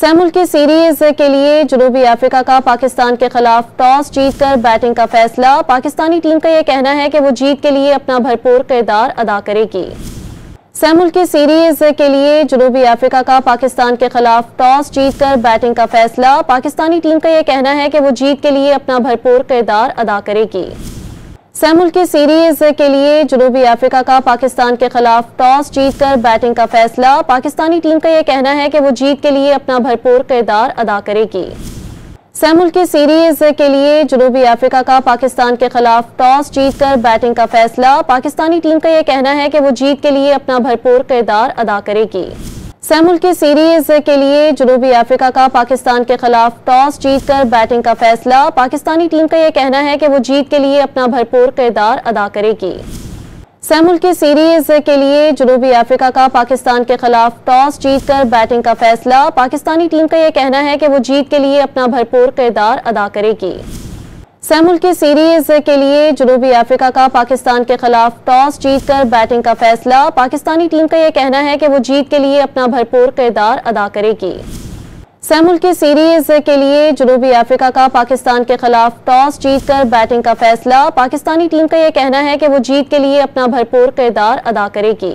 सहमुल्की series के लिए जनूबी अफ्रीका का पाकिस्तान के खिलाफ टॉस जीतकर बैटिंग का फैसला। पाकिस्तानी टीम का यह कहना है कि वो जीत के लिए अपना भरपूर किरदार अदा करेगी। सहमुल्की सीरीज के लिए जनूबी अफ्रीका का पाकिस्तान के खिलाफ टॉस जीतकर बैटिंग का फैसला। पाकिस्तानी टीम का यह कहना है कि वो जीत के लिए अपना भरपूर किरदार अदा करेगी। सहमुल्की सीरीज के लिए जनूबी अफ्रीका का पाकिस्तान के खिलाफ टॉस जीतकर बैटिंग का फैसला। पाकिस्तानी टीम का यह कहना है कि वो जीत के लिए अपना भरपूर किरदार अदा करेगी। सहमुल्की सीरीज के लिए जनूबी अफ्रीका का पाकिस्तान के खिलाफ टॉस जीतकर बैटिंग का फैसला। पाकिस्तानी टीम का यह कहना है कि वो जीत के लिए अपना भरपूर किरदार अदा करेगी। सहमुल्की सीरीज के लिए जनूबी अफ्रीका का पाकिस्तान के खिलाफ टॉस जीतकर बैटिंग का फैसला। पाकिस्तानी टीम का यह कहना है कि वो जीत के लिए अपना भरपूर किरदार अदा करेगी। सहमुल्की सीरीज के लिए जनूबी अफ्रीका का पाकिस्तान के खिलाफ टॉस जीतकर बैटिंग का फैसला। पाकिस्तानी टीम का यह कहना है कि वो जीत के लिए अपना भरपूर किरदार अदा करेगी। सहमुल्की सीरीज के लिए जनूबी अफ्रीका का पाकिस्तान के खिलाफ टॉस जीतकर बैटिंग का फैसला। पाकिस्तानी टीम का यह कहना है कि वो जीत के लिए अपना भरपूर किरदार अदा करेगी। सहमुल्की सीरीज के लिए जनूबी अफ्रीका का पाकिस्तान के खिलाफ टॉस जीतकर बैटिंग का फैसला। पाकिस्तानी टीम का यह कहना है कि वो जीत के लिए अपना भरपूर किरदार अदा करेगी।